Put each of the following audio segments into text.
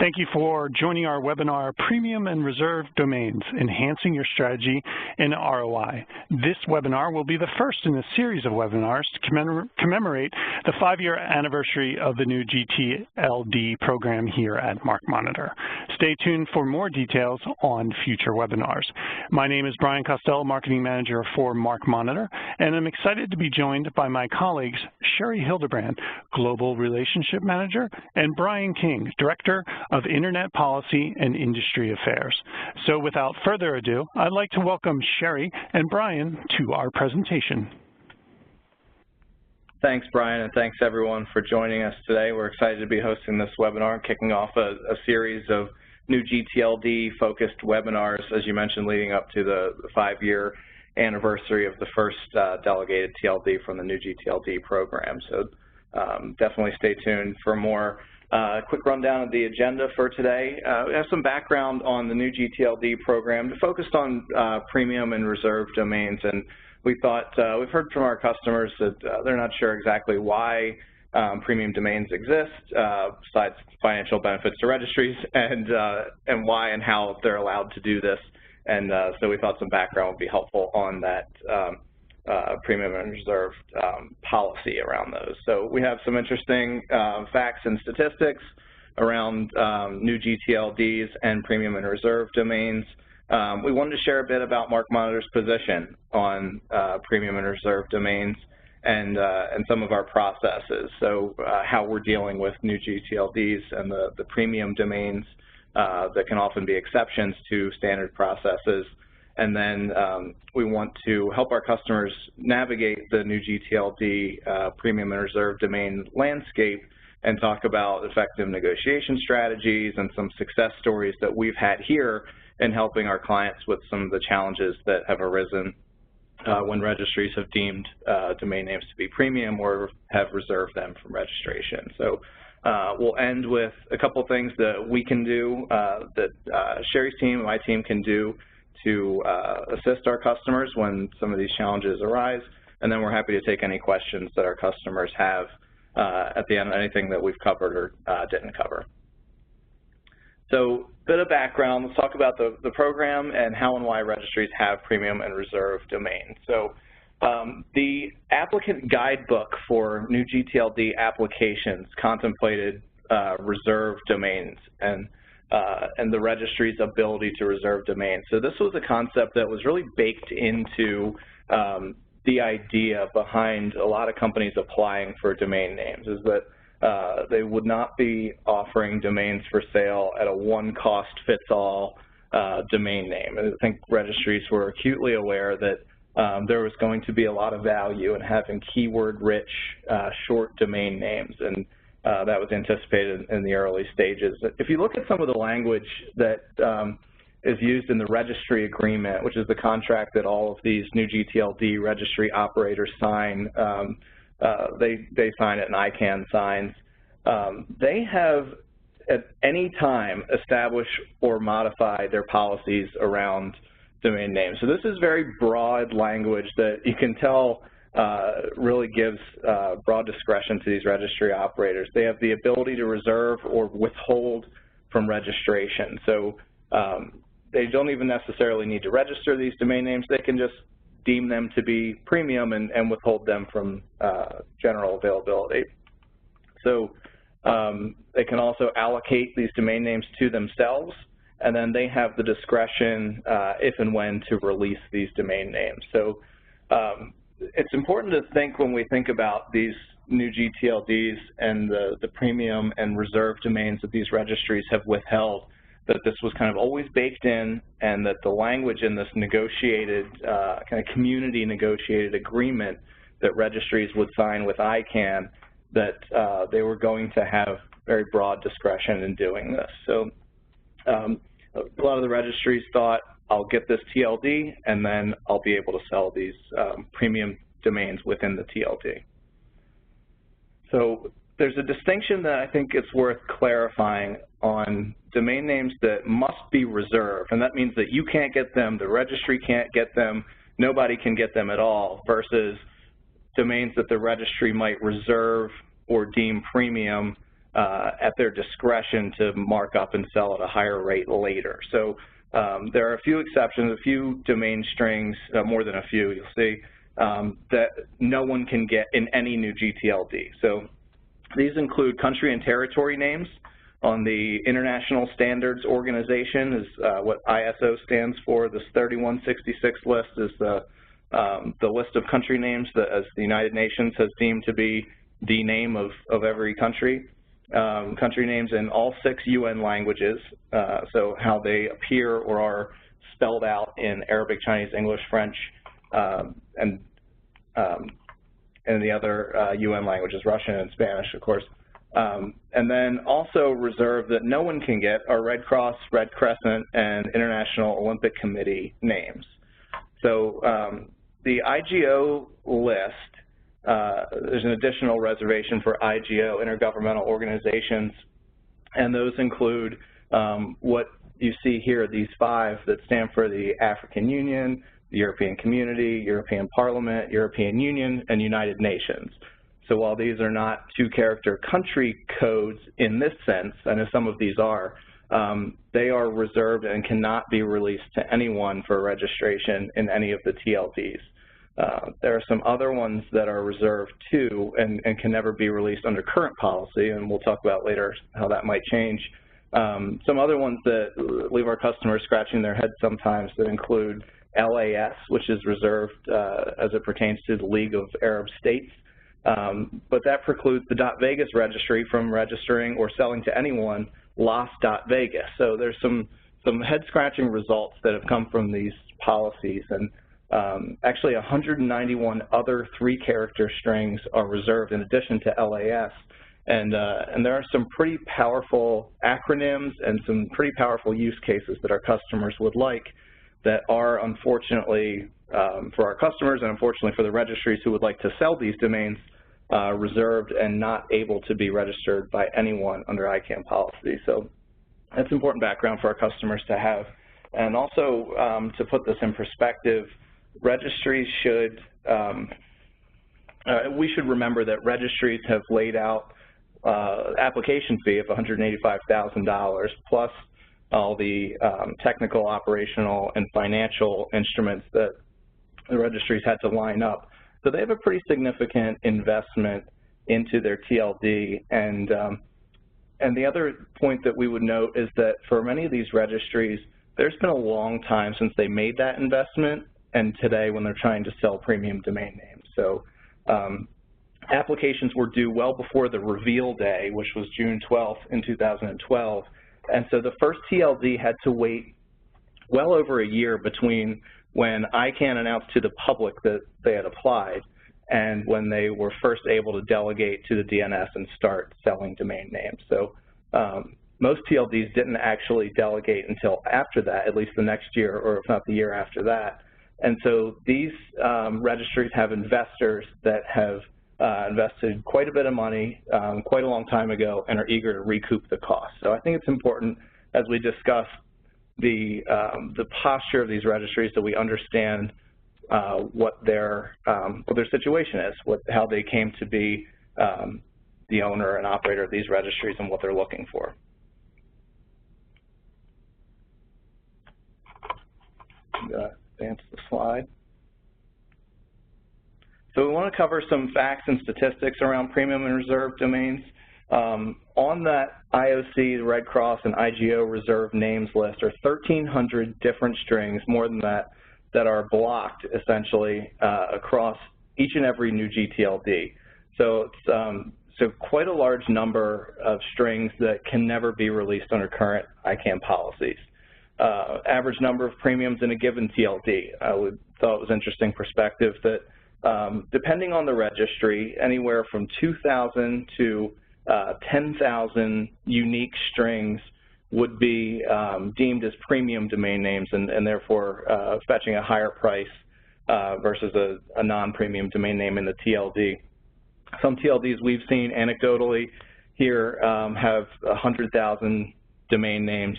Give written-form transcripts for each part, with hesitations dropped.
Thank you for joining our webinar, Premium and Reserved Domains, Enhancing Your Strategy in ROI. This webinar will be the first in a series of webinars to commemorate the 5-year anniversary of the new gTLD program here at MarkMonitor. Stay tuned for more details on future webinars. My name is Brian Costello, Marketing Manager for MarkMonitor, and I'm excited to be joined by my colleagues, Sherry Hildebrand, Global Relationship Manager, and Brian King, Director of Internet Policy and Industry Affairs. So without further ado, I'd like to welcome Sherry and Brian to our presentation. Thanks, Brian, and thanks everyone for joining us today. We're excited to be hosting this webinar and kicking off a series of new gTLD-focused webinars, as you mentioned, leading up to the 5-year anniversary of the first delegated TLD from the new gTLD program. So definitely stay tuned for more. Quick rundown of the agenda for today. We have some background on the new gTLD program focused on premium and reserved domains, and we thought we've heard from our customers that they're not sure exactly why premium domains exist, besides financial benefits to registries, and why and how they're allowed to do this. And so we thought some background would be helpful on that premium and reserved policy around those. So we have some interesting facts and statistics around new gTLDs and premium and reserved domains. We wanted to share a bit about MarkMonitor's position on premium and reserved domains and some of our processes. So how we're dealing with new gTLDs and the premium domains that can often be exceptions to standard processes. And then we want to help our customers navigate the new gTLD premium and reserved domain landscape and talk about effective negotiation strategies and some success stories that we've had here in helping our clients with some of the challenges that have arisen when registries have deemed domain names to be premium or have reserved them from registration. So we'll end with a couple things that we can do, that Sherry's team and my team can do to assist our customers when some of these challenges arise, and then we're happy to take any questions that our customers have at the end, anything that we've covered or didn't cover. So a bit of background, let's talk about the program and how and why registries have premium and reserved domains. So the applicant guidebook for new gTLD applications contemplated reserved domains and the registry's ability to reserve domains. So this was a concept that was really baked into the idea behind a lot of companies applying for domain names, is that they would not be offering domains for sale at a one-cost-fits-all domain name. And I think registries were acutely aware that there was going to be a lot of value in having keyword-rich short domain names, and that was anticipated in the early stages. If you look at some of the language that is used in the registry agreement, which is the contract that all of these new gTLD registry operators sign, they sign it and ICANN signs. They have at any time established or modified their policies around domain names. So this is very broad language that you can tell really gives broad discretion to these registry operators. They have the ability to reserve or withhold from registration. So they don't even necessarily need to register these domain names. They can just deem them to be premium and withhold them from general availability. So they can also allocate these domain names to themselves, and then they have the discretion if and when to release these domain names. So it's important to think when we think about these new gTLDs and the premium and reserved domains that these registries have withheld, that this was kind of always baked in, and that the language in this negotiated, kind of community negotiated agreement that registries would sign with ICANN, that they were going to have very broad discretion in doing this. So a lot of the registries thought, I'll get this TLD, and then I'll be able to sell these premium domains within the TLD. So there's a distinction that I think it's worth clarifying on domain names that must be reserved, and that means that you can't get them, the registry can't get them, nobody can get them at all, versus domains that the registry might reserve or deem premium at their discretion to mark up and sell at a higher rate later. So there are a few exceptions, a few domain strings, more than a few, you'll see, that no one can get in any new gTLD. So these include country and territory names on the International Standards Organization, is what ISO stands for. This 3166 list is the list of country names that, as the United Nations has deemed to be the name of every country. Country names in all 6 UN languages, so how they appear or are spelled out in Arabic, Chinese, English, French, and the other UN languages, Russian and Spanish, of course. And then also reserved that no one can get are Red Cross, Red Crescent, and International Olympic Committee names. So the IGO list, there's an additional reservation for IGO, intergovernmental organizations, and those include what you see here, these 5 that stand for the African Union, the European Community, European Parliament, European Union, and United Nations. So while these are not 2-character country codes in this sense, I know some of these are, they are reserved and cannot be released to anyone for registration in any of the TLDs. There are some other ones that are reserved too and can never be released under current policy, and we'll talk about later how that might change. Some other ones that leave our customers scratching their heads sometimes that include LAS, which is reserved as it pertains to the League of Arab States, but that precludes the .Vegas registry from registering or selling to anyone LAS.Vegas. So there's some head-scratching results that have come from these policies, and actually 191 other 3-character strings are reserved in addition to LAS. And there are some pretty powerful acronyms and some pretty powerful use cases that our customers would like that are, unfortunately, for our customers and unfortunately for the registries who would like to sell these domains, reserved and not able to be registered by anyone under ICANN policy. So that's important background for our customers to have. And also, to put this in perspective, registries should, we should remember that registries have laid out application fee of $185,000 plus all the technical, operational, and financial instruments that the registries had to line up. So they have a pretty significant investment into their TLD. And the other point that we would note is that for many of these registries, there's been a long time since they made that investment, and today when they're trying to sell premium domain names. So applications were due well before the reveal day, which was June 12th in 2012. And so the first TLD had to wait well over a year between when ICANN announced to the public that they had applied and when they were first able to delegate to the DNS and start selling domain names. So most TLDs didn't actually delegate until after that, at least the next year, or if not the year after that. And so these registries have investors that have invested quite a bit of money quite a long time ago and are eager to recoup the cost. So I think it's important as we discuss the posture of these registries that we understand what their situation is, how they came to be the owner and operator of these registries and what they're looking for. Advance the slide. So we want to cover some facts and statistics around premium and reserved domains. On that IOC, the Red Cross, and IGO reserved names list are 1,300 different strings, more than that, that are blocked essentially across each and every new gTLD. So it's quite a large number of strings that can never be released under current ICANN policies. Average number of premiums in a given TLD. I thought it was interesting perspective that depending on the registry, anywhere from 2,000 to 10,000 unique strings would be deemed as premium domain names and therefore fetching a higher price versus a non-premium domain name in the TLD. Some TLDs we've seen anecdotally here have 100,000 domain names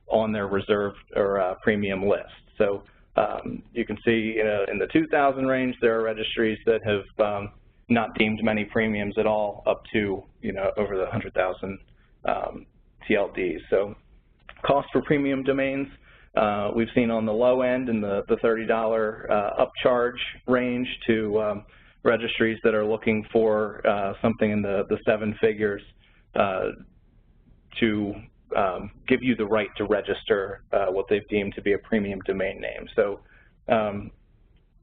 on their reserved or premium list. So you can see in the 2,000 range, there are registries that have not deemed many premiums at all up to, over the 100,000 TLDs. So cost for premium domains, we've seen on the low end in the $30 upcharge range to registries that are looking for something in the 7 figures to give you the right to register what they've deemed to be a premium domain name. So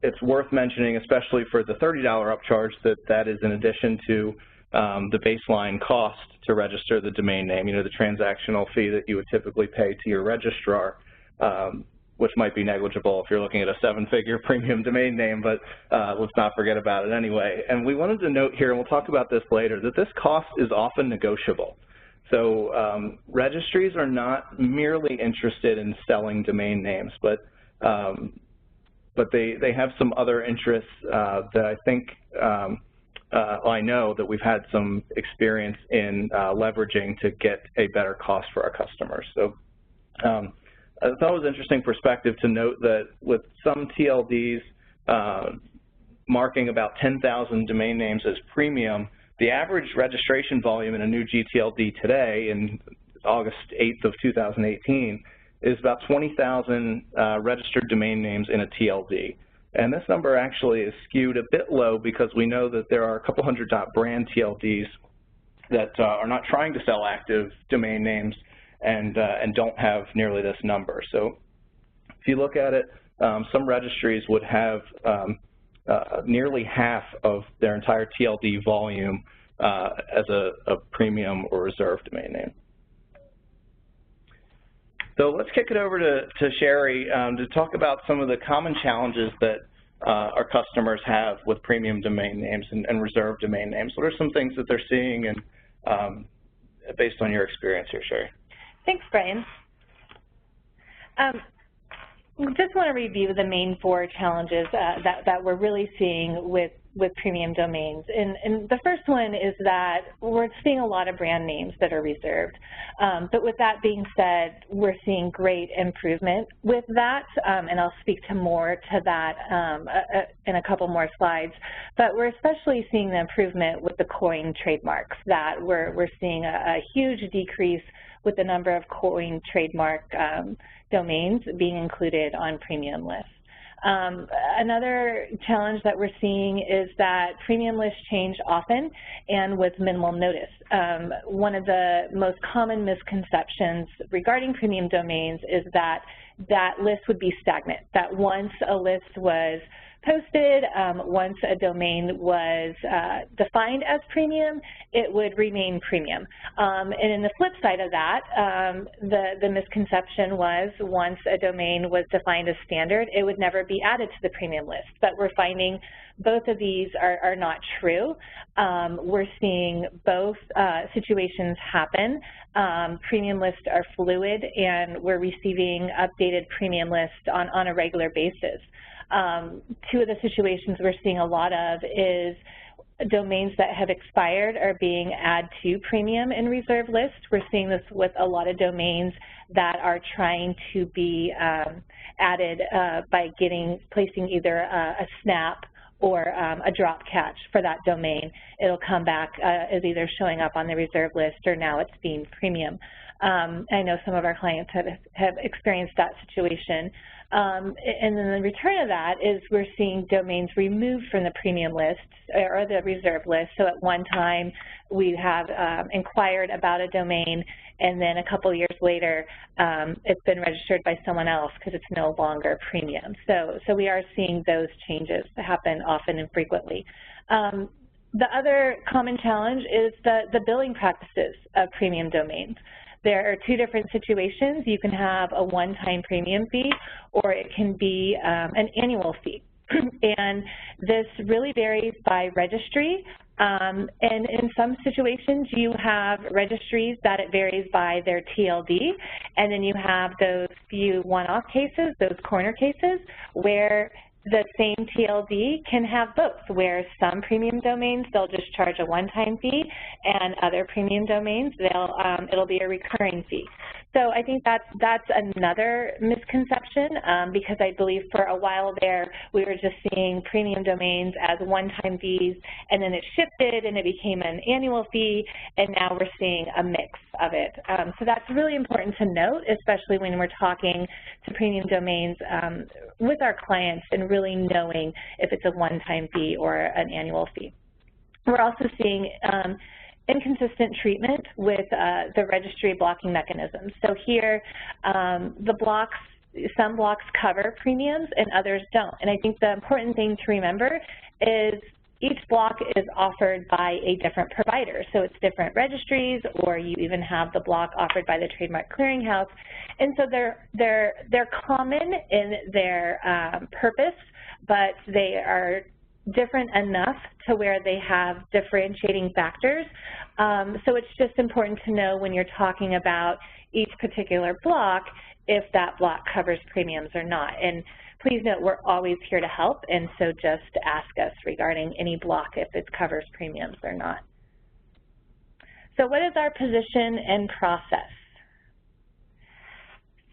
it's worth mentioning, especially for the $30 upcharge, that is in addition to the baseline cost to register the domain name, the transactional fee that you would typically pay to your registrar, which might be negligible if you're looking at a 7-figure premium domain name, but let's not forget about it anyway. And we wanted to note here, and we'll talk about this later, that this cost is often negotiable. So registries are not merely interested in selling domain names, but they have some other interests that I think, I know that we've had some experience in leveraging to get a better cost for our customers. So I thought it was an interesting perspective to note that with some TLDs marking about 10,000 domain names as premium, the average registration volume in a new gTLD today, in August 8th of 2018, is about 20,000 registered domain names in a TLD. And this number actually is skewed a bit low because we know that there are a couple hundred .brand TLDs that are not trying to sell active domain names and don't have nearly this number. So if you look at it, some registries would have nearly half of their entire TLD volume as a premium or reserved domain name. So let's kick it over to Sherry to talk about some of the common challenges that our customers have with premium domain names and reserved domain names. What are some things that they're seeing, and based on your experience here, Sherry? Thanks, Brian. Just want to review the main 4 challenges that we're really seeing with premium domains. And the first one is that we're seeing a lot of brand names that are reserved. But with that being said, we're seeing great improvement with that, and I'll speak to more to that in a couple more slides. But we're especially seeing the improvement with the coined trademarks, that we're seeing a huge decrease with the number of coined trademark domains being included on premium lists. Another challenge that we're seeing is that premium lists change often and with minimal notice. One of the most common misconceptions regarding premium domains is that that list would be stagnant, that once a list was posted, once a domain was defined as premium, it would remain premium. And in the flip side of that, the misconception was once a domain was defined as standard, it would never be added to the premium list. But we're finding both of these are not true. We're seeing both situations happen. Premium lists are fluid, and we're receiving updated premium lists on a regular basis. 2 of the situations we're seeing a lot of is domains that have expired are being added to premium and reserve lists. We're seeing this with a lot of domains that are trying to be added by placing either a snap or a drop catch for that domain. It'll come back as either showing up on the reserve list or now it's being premium. I know some of our clients have experienced that situation. And then the return of that is we're seeing domains removed from the premium list or the reserve list. So at one time we have inquired about a domain, and then a couple years later it's been registered by someone else because it's no longer premium. So we are seeing those changes happen often and frequently. The other common challenge is the billing practices of premium domains. There are 2 different situations. You can have a one-time premium fee, or it can be an annual fee. And this really varies by registry. And in some situations, you have registries that it varies by their TLD, and then you have those few one-off cases, those corner cases, where the same TLD can have both, where some premium domains, they'll just charge a one-time fee, and other premium domains, it'll be a recurring fee. So I think that's another misconception because I believe for a while there we were just seeing premium domains as one-time fees, and then it shifted and it became an annual fee, and now we're seeing a mix of it. So that's really important to note, especially when we're talking to premium domains with our clients and really knowing if it's a one-time fee or an annual fee. We're also seeing inconsistent treatment with the registry blocking mechanisms. So here, some blocks cover premiums and others don't. And I think the important thing to remember is each block is offered by a different provider. So it's different registries, or you even have the block offered by the Trademark Clearinghouse. And so they're common in their purpose, but they are different enough to where they have differentiating factors. So it's just important to know when you're talking about each particular block if that block covers premiums or not. And please note, we're always here to help, and so just ask us regarding any block if it covers premiums or not. So what is our position and process?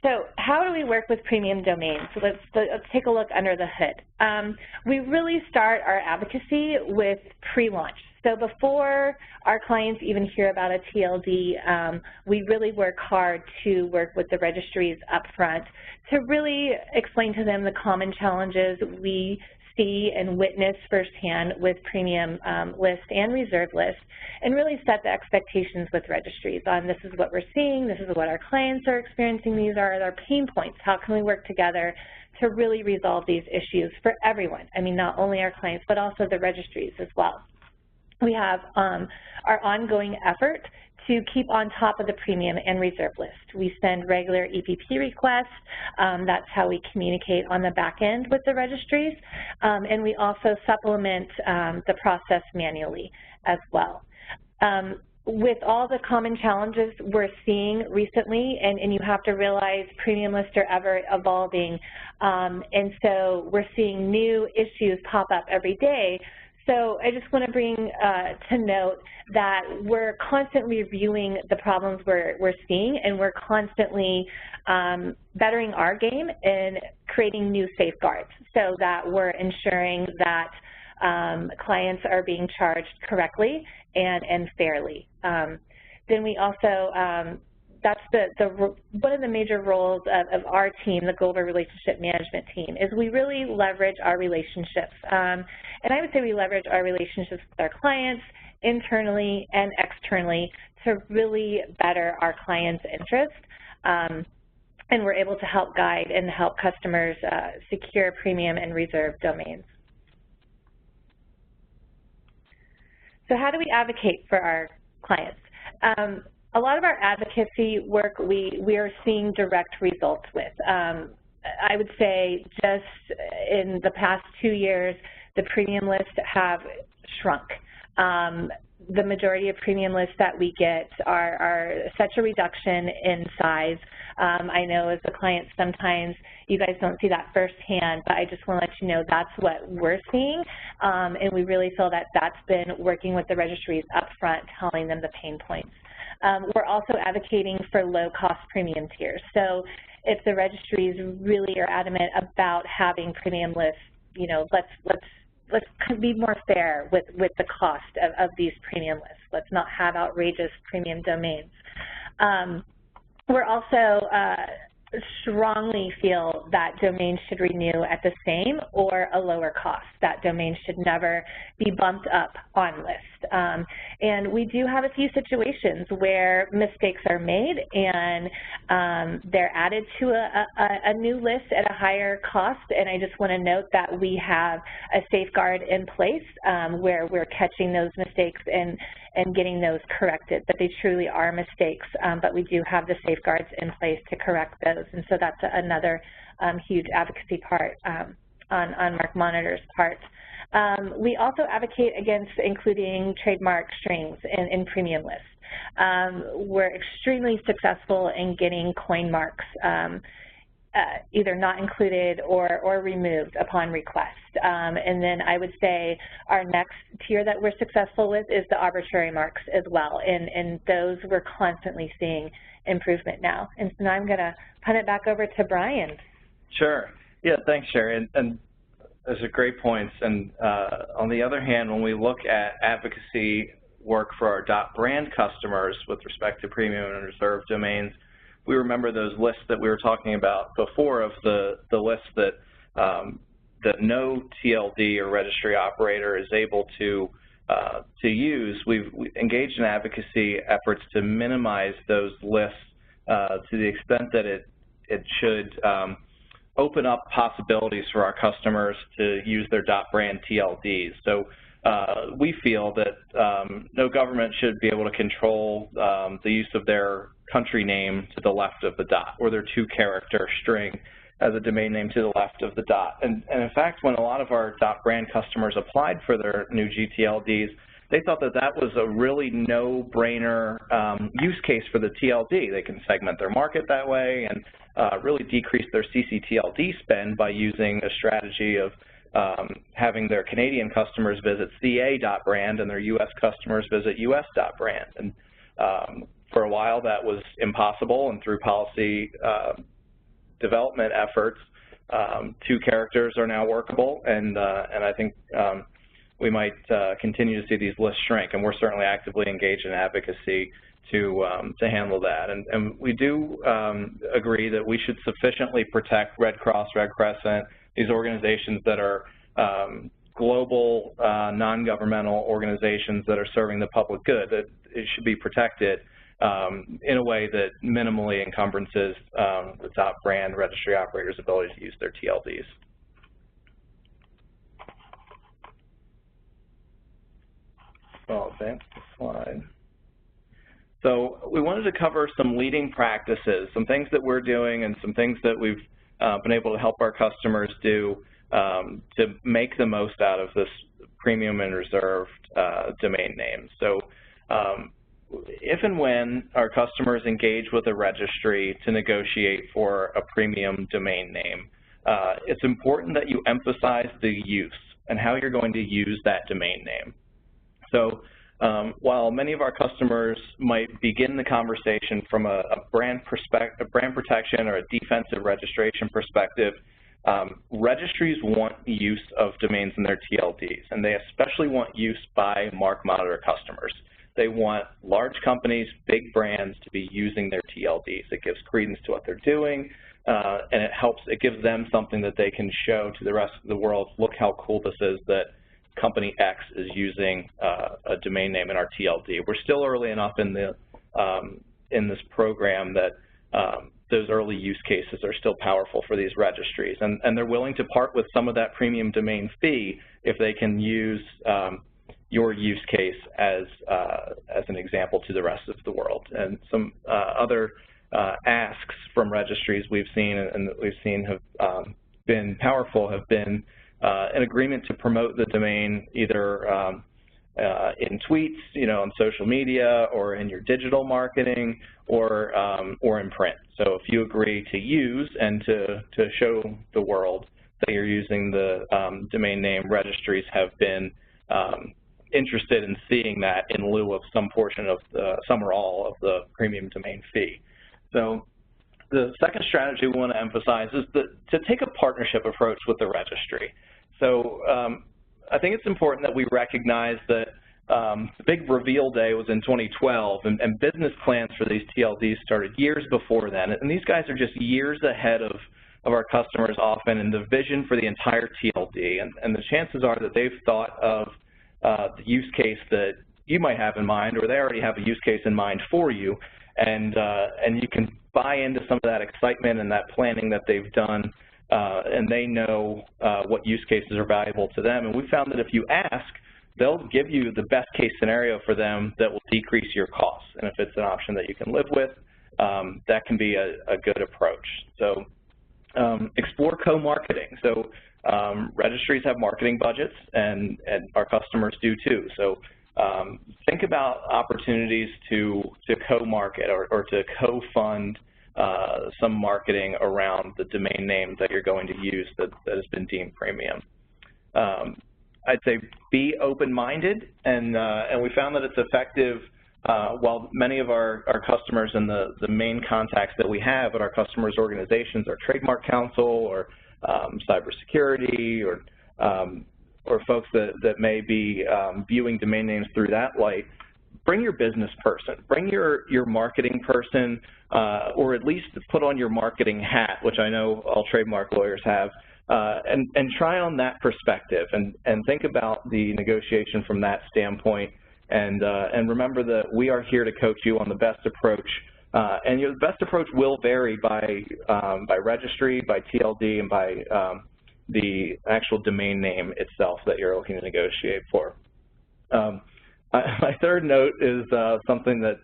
So how do we work with premium domains? So let's take a look under the hood. We really start our advocacy with pre-launch. So before our clients even hear about a TLD, we really work hard to work with the registries up front to really explain to them the common challenges we see and witness firsthand with premium list and reserve list, and really set the expectations with registries on this is what we're seeing, this is what our clients are experiencing, these are our pain points, how can we work together to really resolve these issues for everyone. I mean, not only our clients, but also the registries as well. We have our ongoing effort to keep on top of the premium and reserve list. We send regular EPP requests. That's how we communicate on the back end with the registries. And we also supplement the process manually as well. With all the common challenges we're seeing recently, and you have to realize premium lists are ever evolving, and so we're seeing new issues pop up every day. So I just want to bring to note that we're constantly reviewing the problems we're seeing, and we're constantly bettering our game and creating new safeguards so that we're ensuring that clients are being charged correctly and fairly. Then we also, that's one of the major roles of our team, the Global Relationship Management team, is we really leverage our relationships. And I would say we leverage our relationships with our clients internally and externally to really better our clients' interest. And we're able to help guide and help customers secure premium and reserve domains. So how do we advocate for our clients? A lot of our advocacy work we are seeing direct results with. I would say just in the past 2 years, the premium lists have shrunk. The majority of premium lists that we get are such a reduction in size. I know as a client sometimes you guys don't see that firsthand, but I just want to let you know that's what we're seeing, and we really feel that that's been working with the registries up front, telling them the pain points. We're also advocating for low-cost premium tiers. So if the registries really are adamant about having premium lists, you know, let's be more fair with the cost of these premium lists. Let's not have outrageous premium domains. We're also strongly feel that domains should renew at the same or a lower cost. That domain should never be bumped up on list. And we do have a few situations where mistakes are made and they're added to a new list at a higher cost, and I just want to note that we have a safeguard in place where we're catching those mistakes and getting those corrected, but they truly are mistakes, but we do have the safeguards in place to correct those, and so that's another huge advocacy part on MarkMonitor's part. We also advocate against including trademark strings in premium lists. We're extremely successful in getting coin marks either not included or removed upon request. And then I would say our next tier that we're successful with is the arbitrary marks as well, and those we're constantly seeing improvement now. And so now I'm going to punt it back over to Brian. Sure. Yeah, thanks, Sherry. And those are great points. And on the other hand, when we look at advocacy work for our .brand customers with respect to premium and reserved domains, we remember those lists that we were talking about before of the lists that that no TLD or registry operator is able to use. We've engaged in advocacy efforts to minimize those lists to the extent that it should open up possibilities for our customers to use their .brand TLDs. So we feel that no government should be able to control the use of their country name to the left of the dot, or their 2-character string as a domain name to the left of the dot. And in fact, when a lot of our .brand customers applied for their new gTLDs, they thought that that was a really no-brainer use case for the TLD. They can segment their market that way and really decrease their ccTLD spend by using a strategy of having their Canadian customers visit ca.brand and their U.S. customers visit us.brand. And for a while that was impossible, and through policy development efforts, 2 characters are now workable, and I think we might continue to see these lists shrink, and we're certainly actively engaged in advocacy to handle that. And we do agree that we should sufficiently protect Red Cross, Red Crescent, these organizations that are global non-governmental organizations that are serving the public good, that it should be protected in a way that minimally encumbrances the .brand registry operators' ability to use their TLDs. I'll advance the slide. So we wanted to cover some leading practices, some things that we're doing and some things that we've been able to help our customers do to make the most out of this premium and reserved domain name. So if and when our customers engage with a registry to negotiate for a premium domain name, it's important that you emphasize the use and how you're going to use that domain name. So while many of our customers might begin the conversation from a brand protection or a defensive registration perspective, registries want use of domains in their TLDs, and they especially want use by MarkMonitor customers. They want large companies, big brands to be using their TLDs. It gives credence to what they're doing, and it gives them something that they can show to the rest of the world. Look how cool this is that company X is using a domain name in our TLD. We're still early enough in this program that those early use cases are still powerful for these registries, and they're willing to part with some of that premium domain fee if they can use your use case as an example to the rest of the world. And some other asks from registries we've seen and that we've seen have been powerful have been an agreement to promote the domain either in tweets, on social media, or in your digital marketing, or in print. So if you agree to use and to show the world that you're using the domain name, registries have been interested in seeing that in lieu of some portion of some or all of the premium domain fee. So the second strategy we want to emphasize is to take a partnership approach with the registry. So I think it's important that we recognize that the big reveal day was in 2012, and business plans for these TLDs started years before then. And these guys are just years ahead of our customers often in the vision for the entire TLD. And the chances are that they've thought of the use case that you might have in mind, or they already have a use case in mind for you, and you can buy into some of that excitement and that planning that they've done, and they know what use cases are valuable to them. And we found that if you ask, they'll give you the best case scenario for them that will decrease your costs. And if it's an option that you can live with, that can be a good approach. So explore co-marketing. So registries have marketing budgets, and our customers do too. So think about opportunities to co-market or to co-fund some marketing around the domain name that you're going to use that has been deemed premium. I'd say be open-minded, and we found that it's effective. While many of our customers and the main contacts that we have at our customers' organizations are trademark counsel or cybersecurity or folks that may be viewing domain names through that light, bring your business person, bring your marketing person, or at least put on your marketing hat, which I know all trademark lawyers have, and try on that perspective and think about the negotiation from that standpoint. And remember that we are here to coach you on the best approach, and the best approach will vary by registry, by TLD, and by the actual domain name itself that you're looking to negotiate for. My third note is something that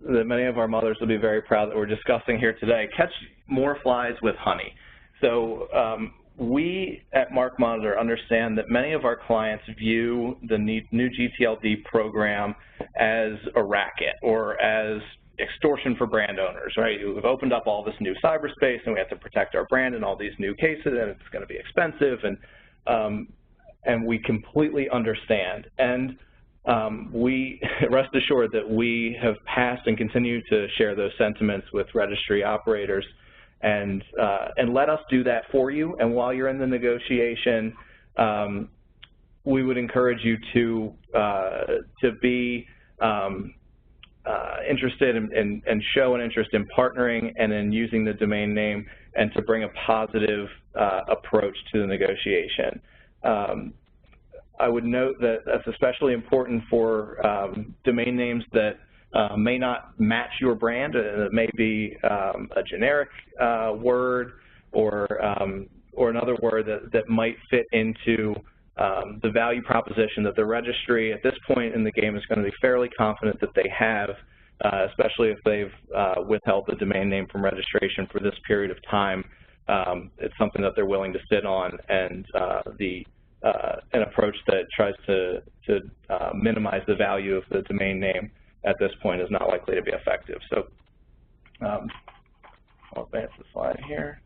many of our mothers will be very proud that we're discussing here today: catch more flies with honey. So we at MarkMonitor understand that many of our clients view the new gTLD program as a racket or as extortion for brand owners, right? We've opened up all this new cyberspace and we have to protect our brand in all these new cases, and it's going to be expensive, and we completely understand. And we rest assured that we have passed and continue to share those sentiments with registry operators, and let us do that for you. And while you're in the negotiation, we would encourage you to be interested and show an interest in partnering and in using the domain name, and to bring a positive approach to the negotiation. I would note that that's especially important for domain names that may not match your brand. It may be a generic word or another word that might fit into the value proposition that the registry at this point in the game is going to be fairly confident that they have, especially if they've withheld the domain name from registration for this period of time. It's something that they're willing to sit on, and an approach that tries to minimize the value of the domain name at this point is not likely to be effective. So I'll advance the slide here.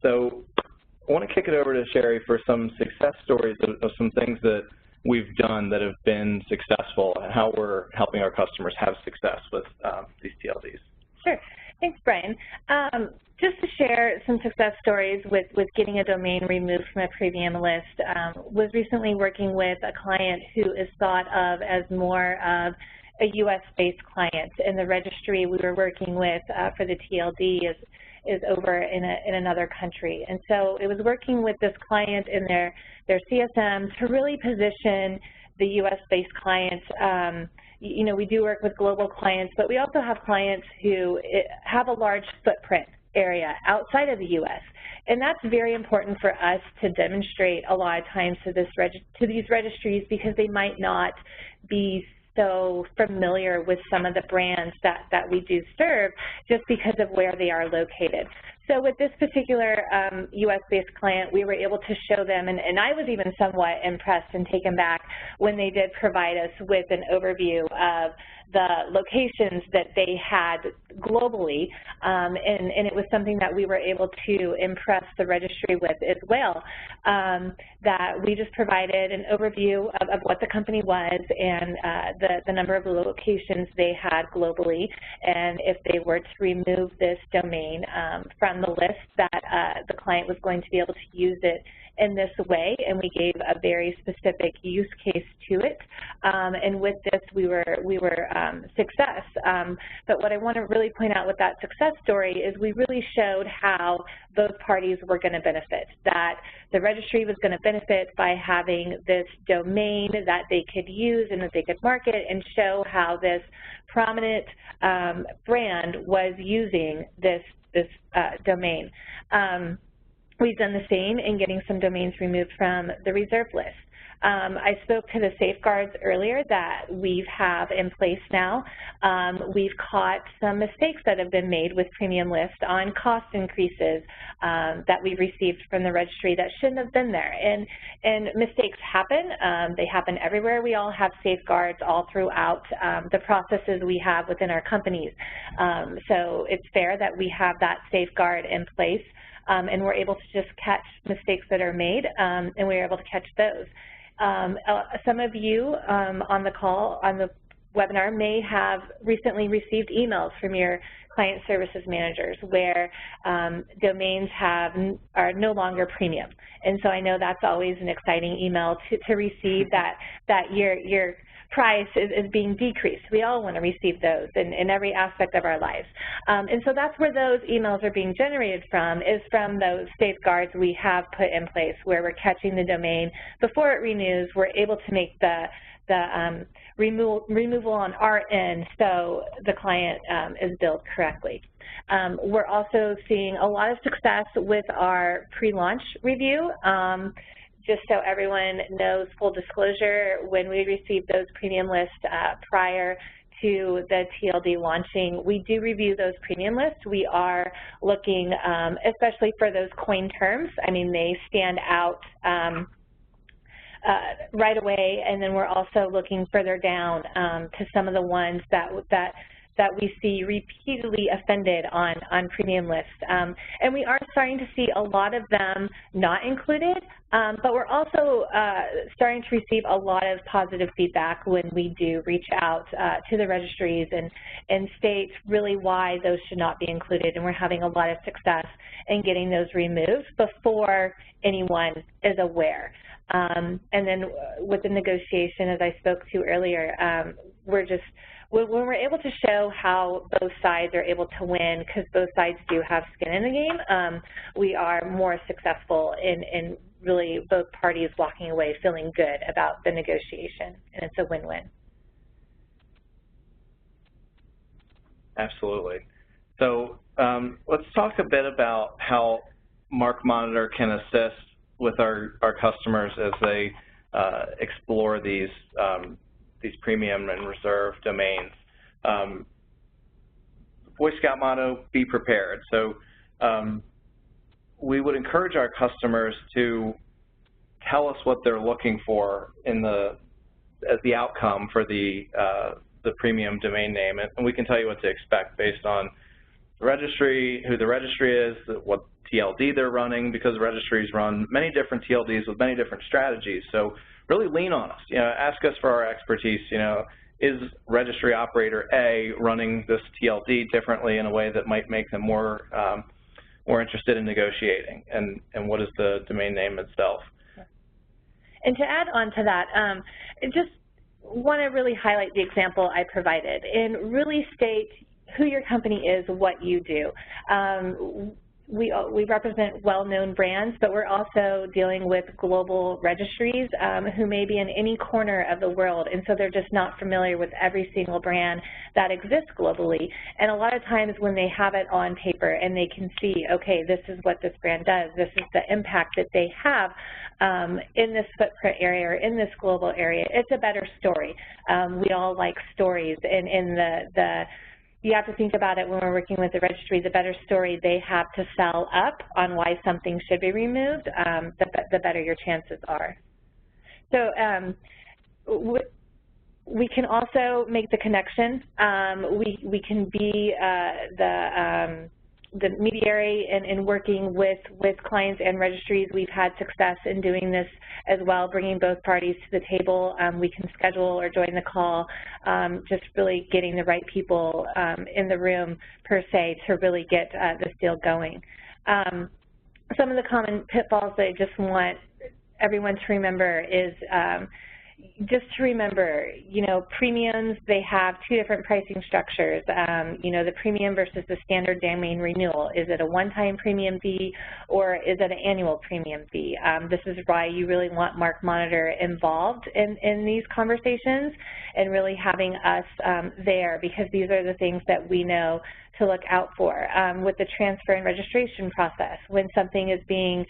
So I want to kick it over to Sherry for some success stories of some things that we've done that have been successful, and how we're helping our customers have success with these TLDs. Sure. Thanks, Brian. Just to share some success stories with getting a domain removed from a premium list, was recently working with a client who is thought of as more of a U.S.-based client, and the registry we were working with for the TLD is over in another country. And so it was working with this client in their CSM to really position the U.S.-based clients. You know, we do work with global clients, but we also have clients who have a large footprint area outside of the U.S. And that's very important for us to demonstrate a lot of times to these registries, because they might not be so familiar with some of the brands that we do serve just because of where they are located. So with this particular U.S.-based client, we were able to show them, and I was even somewhat impressed and taken back when they did provide us with an overview of the locations that they had globally, and it was something that we were able to impress the registry with as well, that we just provided an overview of what the company was and the number of locations they had globally, and if they were to remove this domain from the list, that the client was going to be able to use it in this way, and we gave a very specific use case to it. And with this, we were success. But what I want to really point out with that success story is we really showed how both parties were going to benefit, that the registry was going to benefit by having this domain that they could use and that they could market, and show how this prominent brand was using this domain. We've done the same in getting some domains removed from the reserve list. I spoke to the safeguards earlier that we have in place now. We've caught some mistakes that have been made with premium lists on cost increases that we've received from the registry that shouldn't have been there. And mistakes happen. They happen everywhere. We all have safeguards all throughout the processes we have within our companies. So it's fair that we have that safeguard in place, and we're able to just catch mistakes that are made, and we're able to catch those. Some of you on the call, on the webinar, may have recently received emails from your client services managers where domains are no longer premium. And so I know that's always an exciting email to receive, that your price is being decreased. We all want to receive those in every aspect of our lives. And so that's where those emails are being generated from, is from those safeguards we have put in place where we're catching the domain before it renews. We're able to make the removal on our end so the client is billed correctly. We're also seeing a lot of success with our pre-launch review. Just so everyone knows, full disclosure, when we receive those premium lists prior to the TLD launching, we do review those premium lists. We are looking, especially for those coin terms. I mean, they stand out right away, and then we're also looking further down to some of the ones that we see repeatedly offended on premium lists. And we are starting to see a lot of them not included, but we're also starting to receive a lot of positive feedback when we do reach out to the registries and state really why those should not be included. And we're having a lot of success in getting those removed before anyone is aware. And then with the negotiation, as I spoke to earlier, when we're able to show how both sides are able to win, because both sides do have skin in the game, we are more successful in really both parties walking away feeling good about the negotiation, and it's a win-win. Absolutely. So let's talk a bit about how MarkMonitor can assist with our customers as they explore these premium and reserve domains. Boy Scout motto, be prepared. So we would encourage our customers to tell us what they're looking for as the outcome for the premium domain name, and we can tell you what to expect based on the registry, who the registry is, what TLD they're running, because registries run many different TLDs with many different strategies. So really lean on us. Ask us for our expertise. Is registry operator A running this TLD differently in a way that might make them more interested in negotiating? And what is the domain name itself? And to add on to that, I just want to really highlight the example I provided and really state who your company is, what you do. We represent well-known brands, but we're also dealing with global registries who may be in any corner of the world, and so they're just not familiar with every single brand that exists globally. And a lot of times when they have it on paper and they can see, okay, this is what this brand does, this is the impact that they have in this footprint area or in this global area, it's a better story. We all like stories, and you have to think about it when we're working with the registry. The better story they have to sell up on why something should be removed, the better your chances are. So we can also make the connection. We can be the mediary in working with clients and registries. We've had success in doing this as well, bringing both parties to the table. We can schedule or join the call, just really getting the right people in the room, per se, to really get this deal going. Some of the common pitfalls that I just want everyone to remember is just to remember, premiums, they have two different pricing structures. The premium versus the standard domain renewal. Is it a one-time premium fee or is it an annual premium fee? This is why you really want MarkMonitor involved in these conversations and really having us there, because these are the things that we know to look out for. With the transfer and registration process, when something is being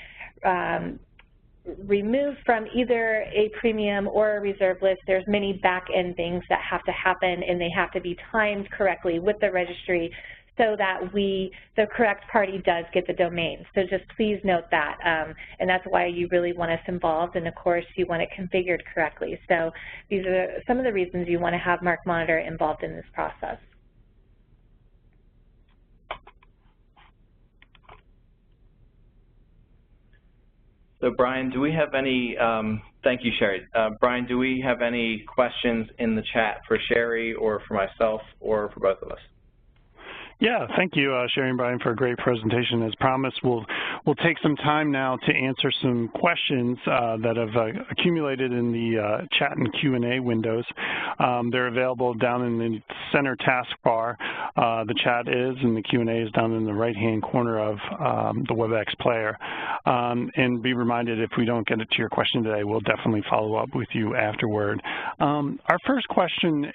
removed from either a premium or a reserve list, there's many back-end things that have to happen, and they have to be timed correctly with the registry so that the correct party does get the domain. So just please note that, and that's why you really want us involved, and of course you want it configured correctly. So these are some of the reasons you want to have MarkMonitor involved in this process. So Brian, do we have any, thank you Sherry. Brian, do we have any questions in the chat for Sherry or for myself or for both of us? Yeah, thank you, Sherry and Brian, for a great presentation. As promised, we'll take some time now to answer some questions that have accumulated in the chat and Q&A windows. They're available down in the center taskbar. The chat is, and the Q&A is down in the right-hand corner of the WebEx player. And be reminded, if we don't get to your question today, we'll definitely follow up with you afterward. Our first question,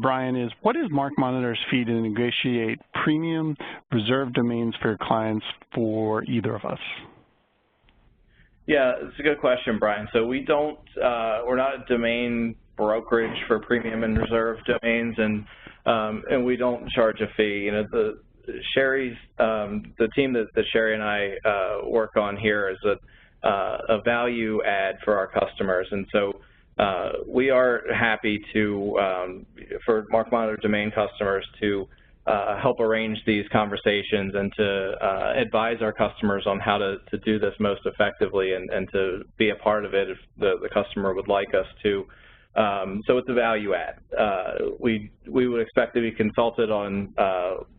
Brian, is what is MarkMonitor's fee to negotiate premium reserved domains for your clients for either of us? Yeah, it's a good question, Brian. So we don't, we're not a domain brokerage for premium and reserved domains, and we don't charge a fee. You know, the team that Sherry and I work on here is a value add for our customers, and so we are happy to, for MarkMonitor domain customers, to help arrange these conversations and to advise our customers on how to do this most effectively and to be a part of it if the customer would like us to. So it's a value add. We would expect to be consulted on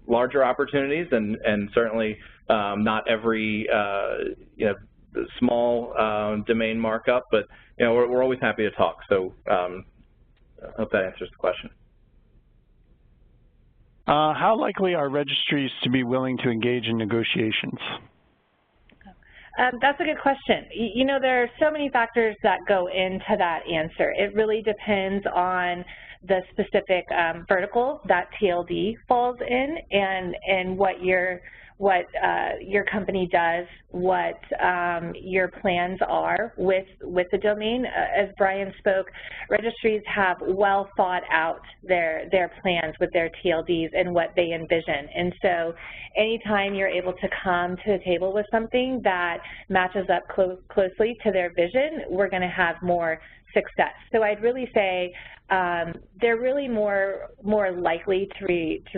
larger opportunities and certainly not every small domain markup, but we're always happy to talk. So I hope that answers the question. How likely are registries to be willing to engage in negotiations? That's a good question. You know, there are so many factors that go into that answer. It really depends on the specific vertical that TLD falls in and what your company does, what your plans are with the domain. As Brian spoke, registries have well thought out their plans with their TLDs and what they envision. And so anytime you're able to come to the table with something that matches up closely to their vision, we're going to have more success. So I'd really say they're really more likely to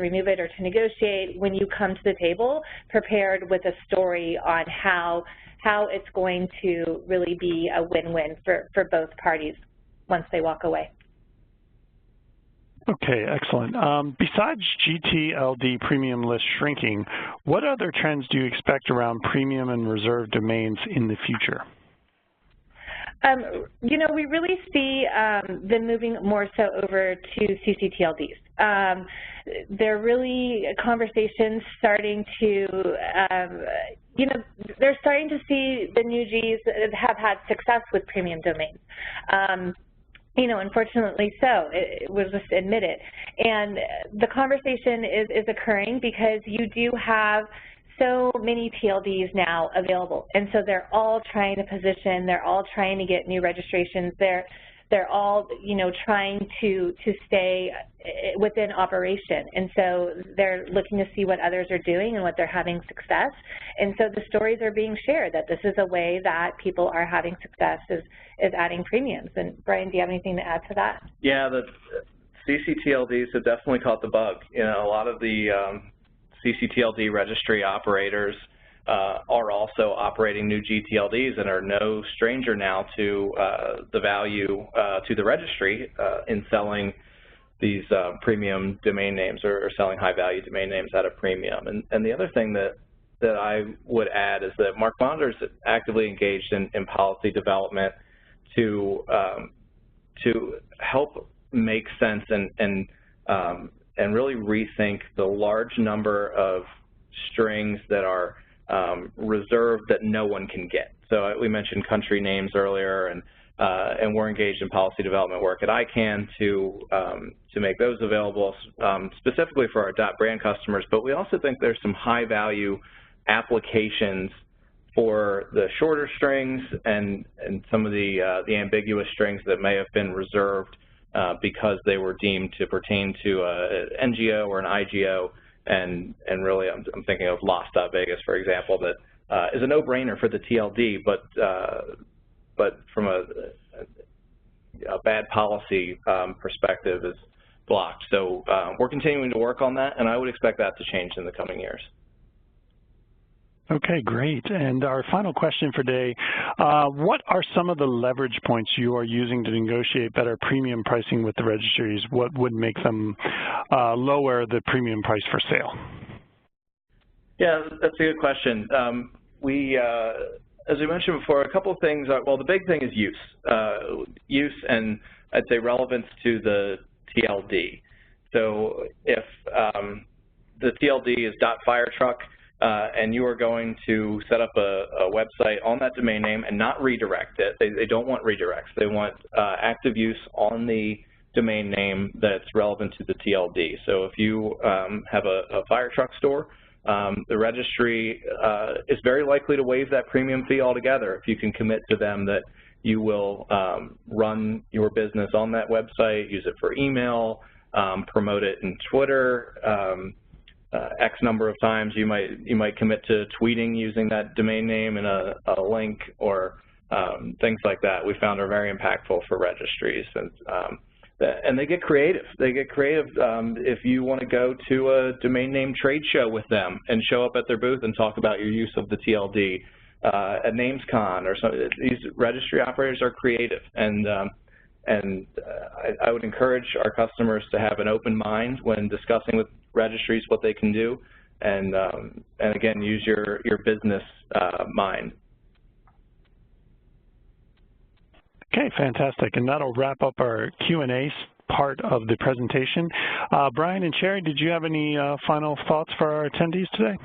remove it or to negotiate when you come to the table prepared with a story on how it's going to really be a win-win for both parties once they walk away. Okay, excellent. Besides gTLD premium list shrinking, what other trends do you expect around premium and reserved domains in the future? You know, we really see them moving more so over to ccTLDs. They're really conversations starting to, they're starting to see the new Gs have had success with premium domains. Unfortunately so, we'll just admit it. And the conversation is occurring because you do have so many TLDs now available, and so they're all trying to position, they're all trying to get new registrations, they're all trying to stay within operation, and so they're looking to see what others are doing and what they're having success, and so the stories are being shared that this is a way that people are having success is adding premiums. And Brian, do you have anything to add to that? Yeah, the ccTLDs have definitely caught the bug. A lot of the ccTLD registry operators are also operating new gTLDs and are no stranger now to the value to the registry in selling these premium domain names or selling high-value domain names at a premium. And the other thing that I would add is that MarkMonitor is actively engaged in policy development to help make sense and really rethink the large number of strings that are reserved that no one can get. So we mentioned country names earlier, and we're engaged in policy development work at ICANN to make those available specifically for our .brand customers. But we also think there's some high-value applications for the shorter strings and some of the ambiguous strings that may have been reserved because they were deemed to pertain to an NGO or an IGO, and really I'm thinking of Las.Vegas, for example, that is a no-brainer for the TLD, but from a bad policy perspective is blocked. So we're continuing to work on that, and I would expect that to change in the coming years. Okay, great. And our final question for today, what are some of the leverage points you are using to negotiate better premium pricing with the registries? What would make them lower the premium price for sale? Yeah, that's a good question. As we mentioned before, a couple of things. Well, the big thing is use and I'd say relevance to the TLD. So if the TLD is .firetruck, and you are going to set up a website on that domain name and not redirect it. They don't want redirects. They want active use on the domain name that's relevant to the TLD. So if you have a fire truck store, the registry is very likely to waive that premium fee altogether if you can commit to them that you will run your business on that website, use it for email, promote it in Twitter, X number of times. You might commit to tweeting using that domain name and a link or things like that. We found are very impactful for registries, and they get creative. They get creative if you want to go to a domain name trade show with them and show up at their booth and talk about your use of the TLD at NamesCon or something. These registry operators are creative, and I would encourage our customers to have an open mind when discussing with registries what they can do, and again, use your business mind. Okay, fantastic, and that'll wrap up our Q&A part of the presentation. Brian and Sherry, did you have any final thoughts for our attendees today?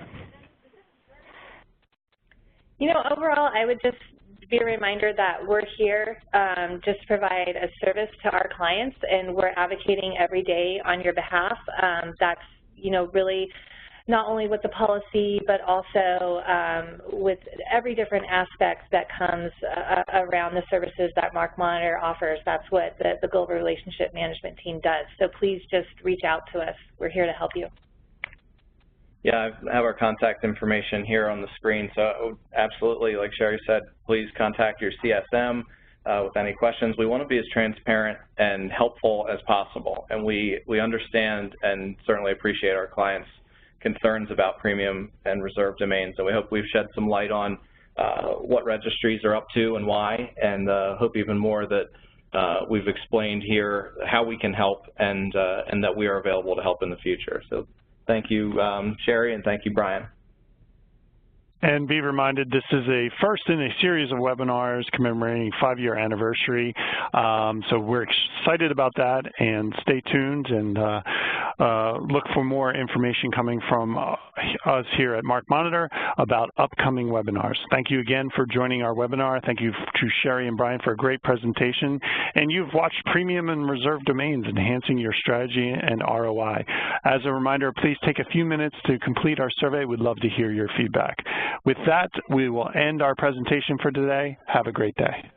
You know, overall, I would just be a reminder that we're here just to provide a service to our clients, and we're advocating every day on your behalf. That's, you know, really not only with the policy, but also with every different aspect that comes around the services that MarkMonitor offers. That's what the Global Relationship Management team does. So please just reach out to us. We're here to help you. Yeah, I have our contact information here on the screen, so absolutely, like Sherry said, please contact your CSM with any questions. We want to be as transparent and helpful as possible, and we understand and certainly appreciate our clients' concerns about premium and reserved domains, and we hope we've shed some light on what registries are up to and why, and hope even more that we've explained here how we can help and that we are available to help in the future. So thank you, Sherry, and thank you, Brian. And be reminded, this is a first in a series of webinars commemorating 5-year anniversary. So we're excited about that, and stay tuned and look for more information coming from us here at MarkMonitor about upcoming webinars. Thank you again for joining our webinar. Thank you to Sherry and Brian for a great presentation. And you've watched Premium and Reserved Domains, Enhancing Your Strategy and ROI. As a reminder, please take a few minutes to complete our survey. We'd love to hear your feedback. With that, we will end our presentation for today. Have a great day.